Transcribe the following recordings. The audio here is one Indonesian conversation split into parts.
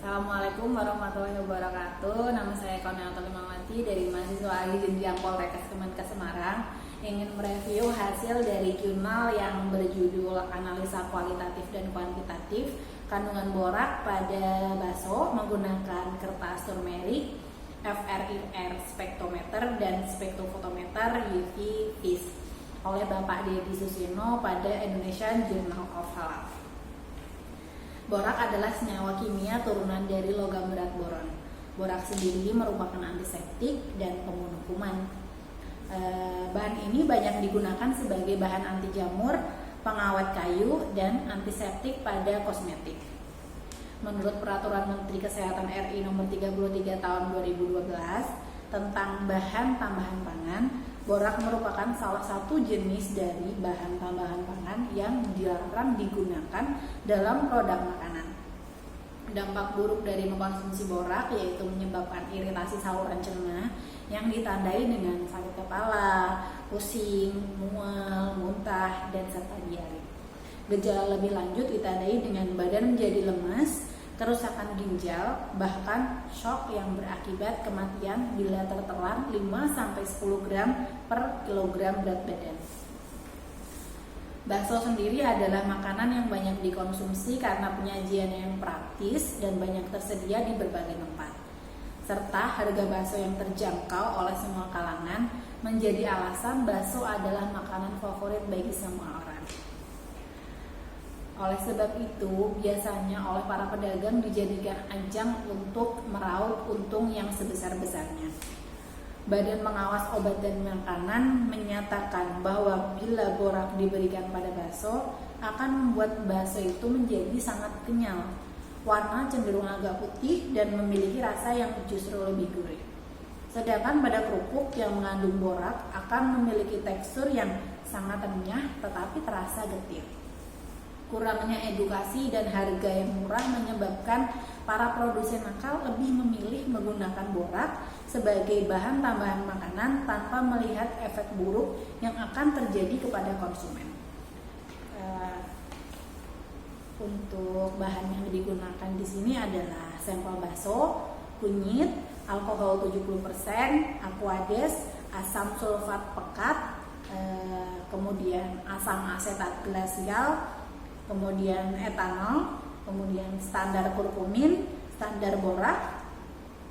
Assalamualaikum warahmatullahi wabarakatuh. Nama saya Koneoto Limamati dari mahasiswa ahli jenjang Poltekkes Kemenkes Semarang. Ingin mereview hasil dari jurnal yang berjudul Analisa Kualitatif dan Kuantitatif Kandungan Borak pada Bakso menggunakan kertas turmerik, FRIR spektrometer dan spektrofotometer UV VIS oleh Bapak Dedi Susino pada Indonesian Journal of Health. Borak adalah senyawa kimia turunan dari logam berat boron. Borak sendiri merupakan antiseptik dan pembunuh kuman. Bahan ini banyak digunakan sebagai bahan anti jamur, pengawet kayu, dan antiseptik pada kosmetik. Menurut Peraturan Menteri Kesehatan RI Nomor 33 Tahun 2012 tentang bahan tambahan pangan, borak merupakan salah satu jenis dari bahan tambahan pangan yang dilarang digunakan dalam produk makanan. Dampak buruk dari mengkonsumsi borak yaitu menyebabkan iritasi saluran cerna yang ditandai dengan sakit kepala, pusing, mual, muntah, dan serta diare. Gejala lebih lanjut ditandai dengan badan menjadi lemas, kerusakan ginjal, bahkan shock yang berakibat kematian bila tertelan 5-10 gram per kilogram berat badan. Bakso sendiri adalah makanan yang banyak dikonsumsi karena penyajian yang praktis dan banyak tersedia di berbagai tempat. Serta harga bakso yang terjangkau oleh semua kalangan menjadi alasan bakso adalah makanan favorit bagi semua orang. Oleh sebab itu, biasanya oleh para pedagang dijadikan ajang untuk meraup untung yang sebesar-besarnya. Badan Pengawas Obat dan Makanan menyatakan bahwa bila borak diberikan pada bakso, akan membuat bakso itu menjadi sangat kenyal. Warna cenderung agak putih dan memiliki rasa yang justru lebih gurih. Sedangkan pada kerupuk yang mengandung borak akan memiliki tekstur yang sangat renyah tetapi terasa getir. Kurangnya edukasi dan harga yang murah menyebabkan para produsen nakal lebih memilih menggunakan borak sebagai bahan tambahan makanan tanpa melihat efek buruk yang akan terjadi kepada konsumen. Untuk bahan yang digunakan di sini adalah sampel bakso, kunyit, alkohol 70%, aquades, asam sulfat pekat, kemudian asam asetat glasial, kemudian etanol, kemudian standar kurkumin, standar borak.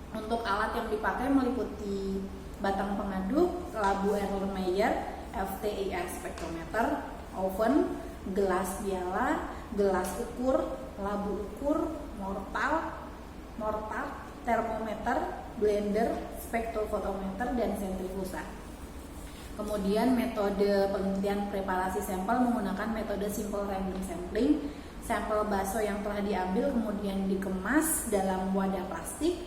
Untuk alat yang dipakai meliputi batang pengaduk, labu Erlenmeyer, FTIR spektrometer, oven, gelas biala, gelas ukur, labu ukur, mortal, termometer, blender, spektrofotometer, dan sentrifusa. Kemudian metode penelitian preparasi sampel menggunakan metode simple random sampling. Sampel bakso yang telah diambil kemudian dikemas dalam wadah plastik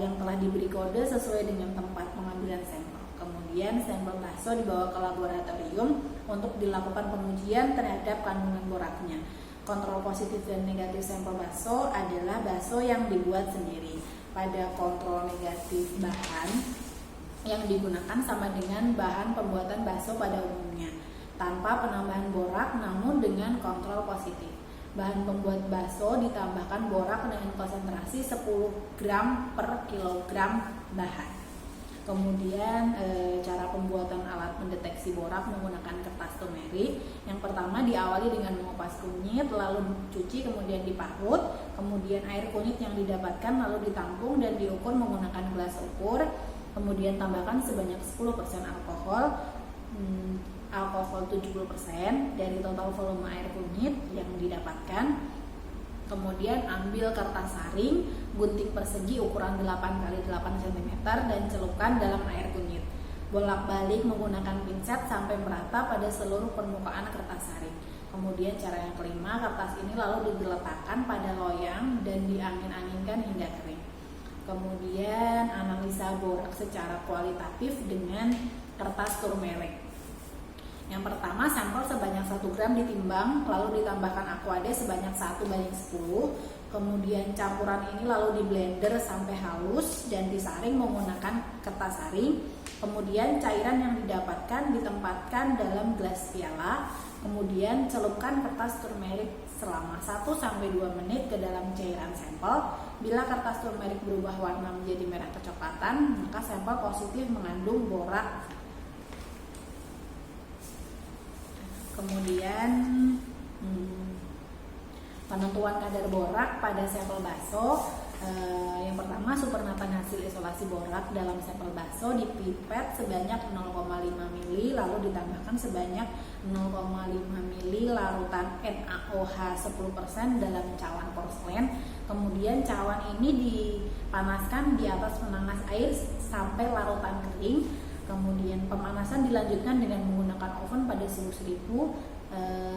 yang telah diberi kode sesuai dengan tempat pengambilan sampel. Kemudian sampel bakso dibawa ke laboratorium untuk dilakukan pengujian terhadap kandungan boraknya. Kontrol positif dan negatif sampel bakso adalah bakso yang dibuat sendiri. Pada kontrol negatif bahan yang digunakan sama dengan bahan pembuatan bakso pada umumnya, tanpa penambahan borak namun dengan kontrol positif. Bahan pembuat bakso ditambahkan borak dengan konsentrasi 10 gram per kilogram bahan. Kemudian cara pembuatan alat mendeteksi borak menggunakan kertas turmerik. Yang pertama diawali dengan mengupas kunyit, lalu dicuci, kemudian diparut. Kemudian air kunyit yang didapatkan lalu ditampung dan diukur menggunakan gelas ukur. Kemudian tambahkan sebanyak 10% alkohol 70% dari total volume air kunyit yang didapatkan. Kemudian ambil kertas saring, gunting persegi ukuran 8x8 cm dan celupkan dalam air kunyit. Bolak-balik menggunakan pinset sampai merata pada seluruh permukaan kertas saring. Kemudian cara yang kelima, kertas ini lalu diletakkan pada loyang dan diangin-anginkan hingga kering. Kemudian analisa borak secara kualitatif dengan kertas turmerik. Yang pertama, sampel sebanyak 1 gram ditimbang, lalu ditambahkan aquades sebanyak 1/10. Kemudian campuran ini lalu di blender sampai halus dan disaring menggunakan kertas saring. Kemudian cairan yang didapatkan ditempatkan dalam gelas piala. Kemudian celupkan kertas turmerik selama 1-2 menit ke dalam cairan sampel. Bila kertas turmerik berubah warna menjadi merah kecoklatan, maka sampel positif mengandung borak. Kemudian penentuan kadar borak pada sampel bakso. Yang pertama, supernatan hasil isolasi borak dalam sampel bakso dipipet sebanyak 0,5 ml lalu ditambahkan sebanyak 0,5 ml larutan NaOH 10% dalam cawan porselen. Kemudian cawan ini dipanaskan di atas penanas air sampai larutan kering. Kemudian pemanasan dilanjutkan dengan menggunakan oven pada suhu 1000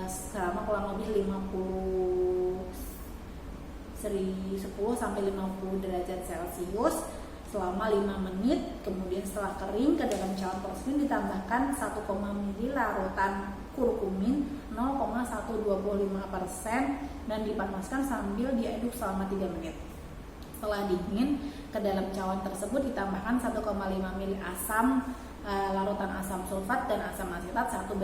selama kurang lebih 10-50 derajat Celcius selama 5 menit. Kemudian setelah kering, ke dalam cawan porselen ditambahkan 1 ml larutan kurkumin 0,125% dan dipanaskan sambil diaduk selama 3 menit. Setelah dingin, ke dalam cawan tersebut ditambahkan 1,5 ml asam larutan asam sulfat dan asam asetat 1:1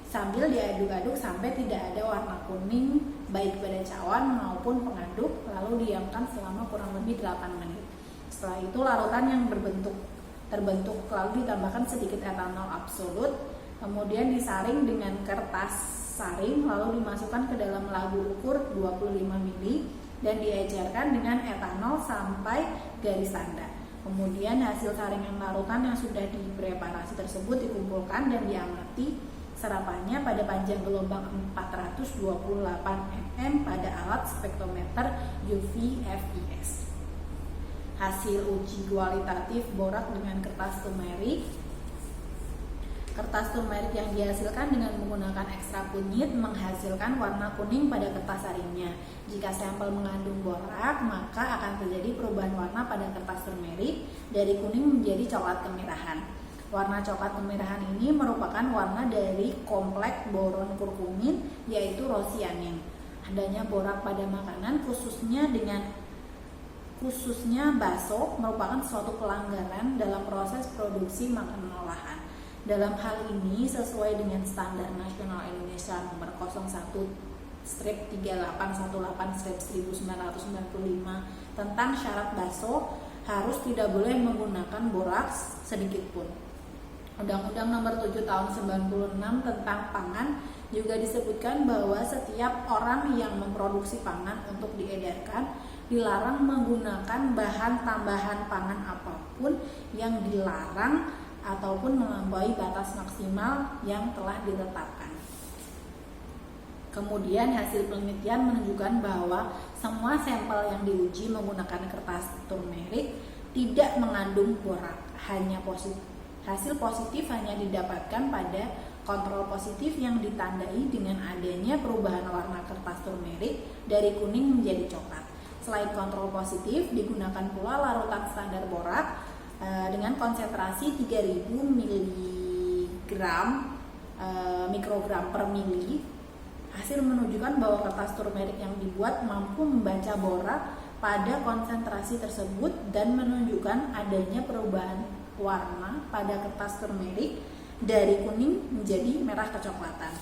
sambil diaduk-aduk sampai tidak ada warna kuning baik pada cawan maupun pengaduk, lalu diamkan selama kurang lebih 8 menit. Setelah itu larutan yang terbentuk lalu ditambahkan sedikit etanol absolut, kemudian disaring dengan kertas saring lalu dimasukkan ke dalam labu ukur 25 ml dan diecerkan dengan etanol sampai garis tanda. Kemudian hasil saringan larutan yang sudah dipreparasi tersebut dikumpulkan dan diamati serapannya pada panjang gelombang 428 mm pada alat spektrometer UV FIS. Hasil uji kualitatif borak dengan kertas turmerik. Kertas turmerik yang dihasilkan dengan menggunakan ekstrak kunyit menghasilkan warna kuning pada kertas saringnya. Jika sampel mengandung borak, maka akan terjadi perubahan warna pada kertas turmerik dari kuning menjadi coklat kemerahan. Warna coklat kemerahan ini merupakan warna dari kompleks boron kurkumin, yaitu rosianin. Adanya borak pada makanan khususnya bakso merupakan suatu pelanggaran dalam proses produksi makanan olahan. Dalam hal ini, sesuai dengan Standar Nasional Indonesia nomor 01/3818/1995 tentang syarat bakso, harus tidak boleh menggunakan boraks sedikit pun. Undang-Undang Nomor 7 Tahun 96 tentang pangan juga disebutkan bahwa setiap orang yang memproduksi pangan untuk diedarkan dilarang menggunakan bahan tambahan pangan apapun yang dilarang ataupun melampaui batas maksimal yang telah ditetapkan. Kemudian hasil penelitian menunjukkan bahwa semua sampel yang diuji menggunakan kertas turmerik tidak mengandung borak, hasil positif hanya didapatkan pada kontrol positif yang ditandai dengan adanya perubahan warna kertas turmerik dari kuning menjadi coklat. Selain kontrol positif, digunakan pula larutan standar borak dengan konsentrasi 3000 mikrogram per mili. Hasil menunjukkan bahwa kertas turmerik yang dibuat mampu membaca borak pada konsentrasi tersebut dan menunjukkan adanya perubahan warna pada kertas turmerik dari kuning menjadi merah kecoklatan.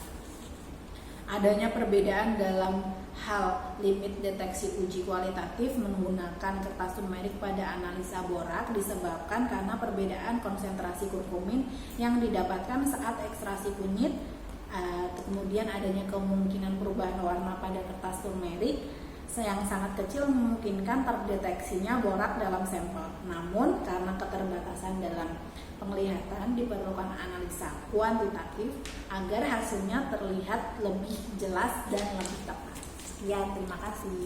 Adanya perbedaan dalam hal limit deteksi uji kualitatif menggunakan kertas turmerik pada analisa borak disebabkan karena perbedaan konsentrasi kurkumin yang didapatkan saat ekstraksi kunyit. Kemudian adanya kemungkinan perubahan warna pada kertas turmerik yang sangat kecil memungkinkan terdeteksinya borak dalam sampel. Namun karena keterbatasan dalam penglihatan diperlukan analisa kuantitatif agar hasilnya terlihat lebih jelas dan lebih tepat. Sekian, terima kasih.